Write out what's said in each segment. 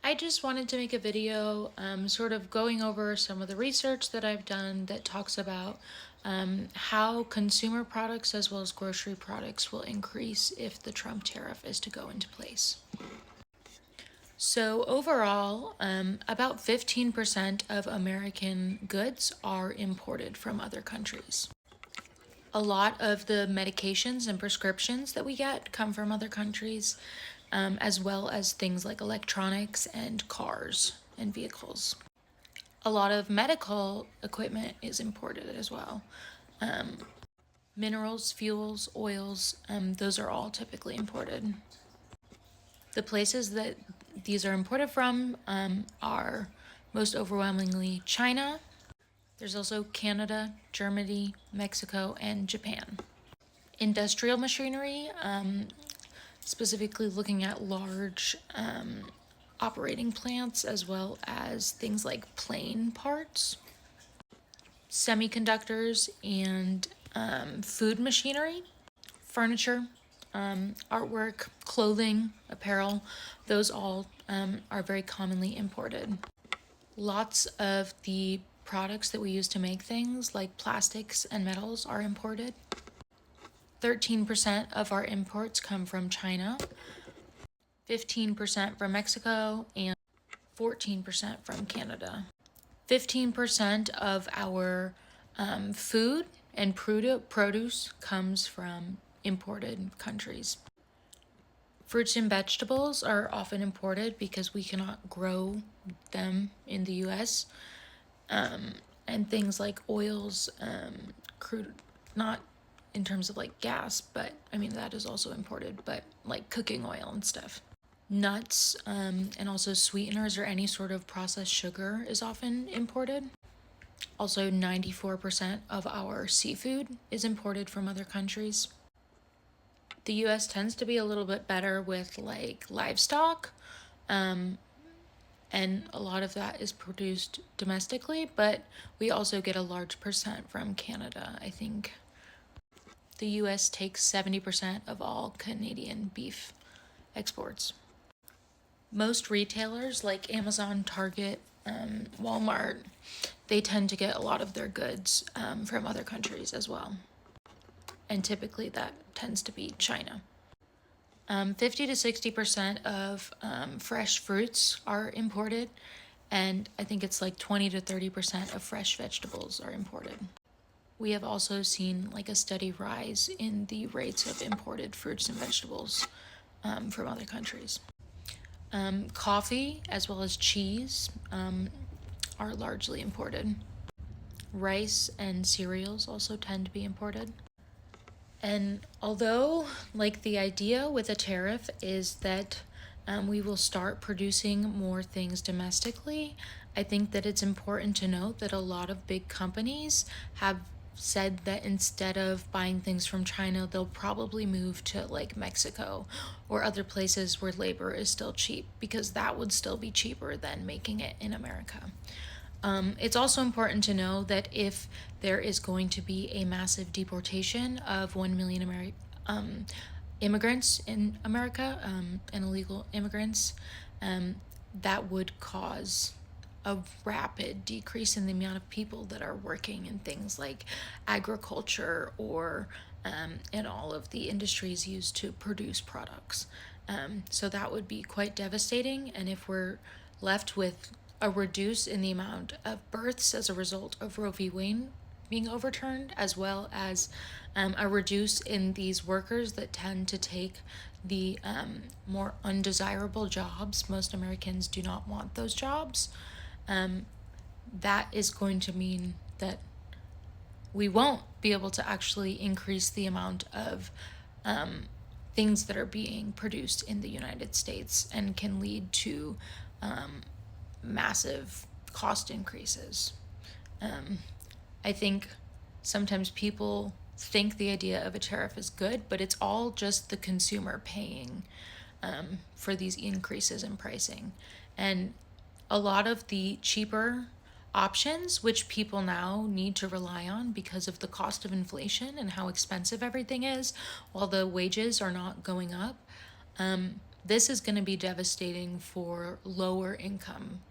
I just wanted to make a video sort of going over some of the research that I've done that talks about how consumer products as well as grocery products will increase if the Trump tariff is to go into place. So, overall, about 15% of American goods are imported from other countries. A lot of the medications and prescriptions that we get come from other countries, as well as things like electronics and cars and vehicles. A lot of medical equipment is imported as well. Minerals, fuels, oils, those are all typically imported. The places that these are imported from are most overwhelmingly China. There's also Canada, Germany, Mexico, and Japan. Industrial machinery, specifically looking at large operating plants as well as things like plane parts, semiconductors, and food machinery, furniture, artwork, clothing, apparel, those all are very commonly imported. Lots of the products that we use to make things like plastics and metals are imported. 13% of our imports come from China, 15% from Mexico, and 14% from Canada. 15% of our food and produce comes from imported countries. Fruits and vegetables are often imported because we cannot grow them in the US. And things like oils, crude, not in terms of like gas, but I mean, that is also imported, but like cooking oil and stuff. Nuts, and also sweeteners or any sort of processed sugar is often imported. Also, 94% of our seafood is imported from other countries. The US tends to be a little bit better with like livestock, and a lot of that is produced domestically, but we also get a large percent from Canada. I think the US takes 70% of all Canadian beef exports. Most retailers like Amazon, Target, Walmart, they tend to get a lot of their goods from other countries as well. And typically that tends to be China. 50 to 60% of fresh fruits are imported, and I think it's like 20 to 30% of fresh vegetables are imported. We have also seen like a steady rise in the rates of imported fruits and vegetables from other countries. Coffee as well as cheese are largely imported. Rice and cereals also tend to be imported. And although, like, the idea with a tariff is that we will start producing more things domestically, I think that it's important to note that a lot of big companies have said that instead of buying things from China, they'll probably move to like Mexico or other places where labor is still cheap, because that would still be cheaper than making it in America. It's also important to know that if there is going to be a massive deportation of 1 million immigrants in America, and illegal immigrants, that would cause a rapid decrease in the amount of people that are working in things like agriculture or in all of the industries used to produce products. So that would be quite devastating. And if we're left with a reduce in the amount of births as a result of Roe v. Wade being overturned, as well as a reduce in these workers that tend to take the more undesirable jobs. Most Americans do not want those jobs. That is going to mean that we won't be able to actually increase the amount of things that are being produced in the United States, and can lead to massive cost increases. I think sometimes people think the idea of a tariff is good, but it's all just the consumer paying for these increases in pricing. And a lot of the cheaper options, which people now need to rely on because of the cost of inflation and how expensive everything is, while the wages are not going up, this is going to be devastating for lower income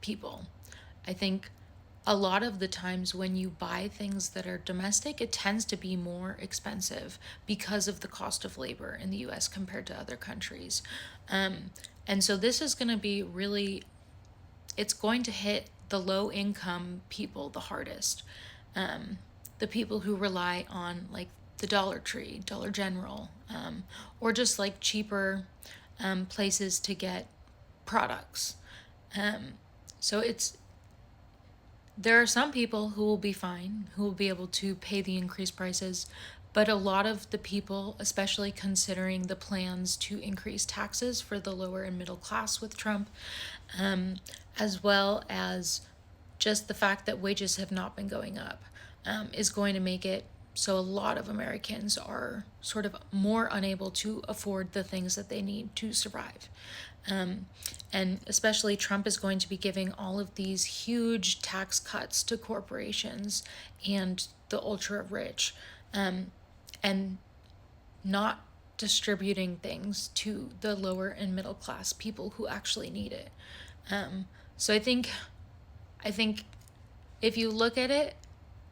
people. I think a lot of the times when you buy things that are domestic, it tends to be more expensive because of the cost of labor in the US compared to other countries. And so this is going to be really, it's going to hit the low income people the hardest. The people who rely on like the Dollar Tree, Dollar General, or just like cheaper places to get products. So there are some people who will be fine, who will be able to pay the increased prices, but a lot of the people, especially considering the plans to increase taxes for the lower and middle class with Trump, as well as just the fact that wages have not been going up, is going to make it so a lot of Americans are sort of more unable to afford the things that they need to survive. And especially Trump is going to be giving all of these huge tax cuts to corporations and the ultra rich, and not distributing things to the lower and middle class people who actually need it. So I think if you look at it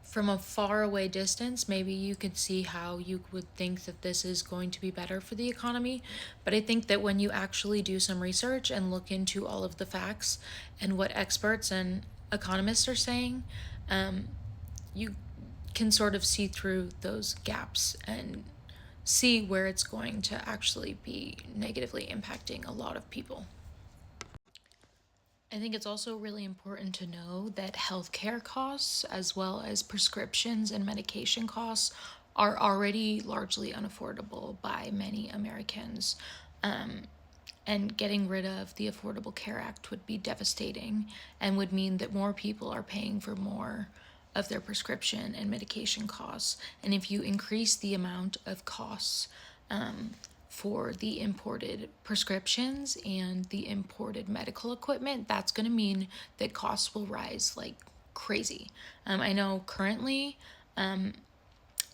from a far away distance, maybe you could see how you would think that this is going to be better for the economy. But I think that when you actually do some research and look into all of the facts and what experts and economists are saying, you can sort of see through those gaps and see where it's going to actually be negatively impacting a lot of people. I think it's also really important to know that healthcare costs, as well as prescriptions and medication costs, are already largely unaffordable by many Americans. And getting rid of the Affordable Care Act would be devastating and would mean that more people are paying for more of their prescription and medication costs. And if you increase the amount of costs for the imported prescriptions and the imported medical equipment, that's going to mean that costs will rise like crazy. I know currently I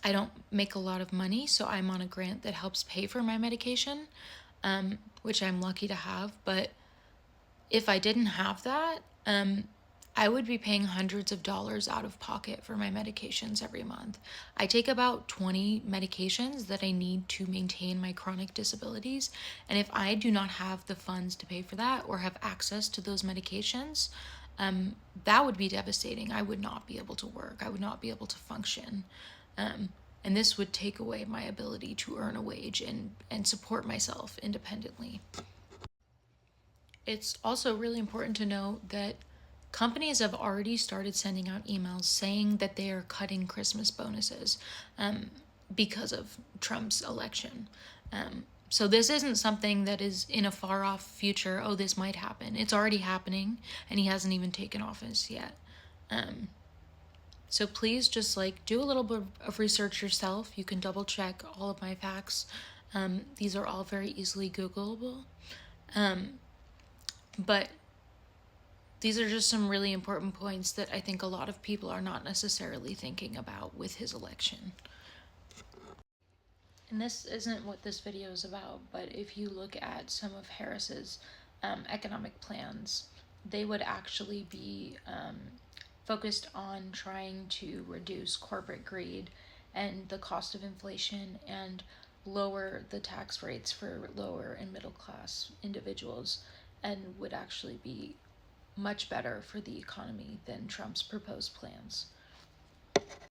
don't make a lot of money, so I'm on a grant that helps pay for my medication, which I'm lucky to have. But if I didn't have that, I would be paying hundreds of dollars out of pocket for my medications every month. I take about 20 medications that I need to maintain my chronic disabilities. And if I do not have the funds to pay for that or have access to those medications, that would be devastating. I would not be able to work. I would not be able to function. And this would take away my ability to earn a wage and support myself independently. It's also really important to note that companies have already started sending out emails saying that they are cutting Christmas bonuses because of Trump's election. So this isn't something that is in a far off future, oh, this might happen. It's already happening, and he hasn't even taken office yet. So please just like do a little bit of research yourself. You can double check all of my facts. These are all very easily Googleable. But these are just some really important points that I think a lot of people are not necessarily thinking about with his election. And this isn't what this video is about, but if you look at some of Harris's economic plans, they would actually be focused on trying to reduce corporate greed and the cost of inflation and lower the tax rates for lower and middle class individuals, and would actually be much better for the economy than Trump's proposed plans.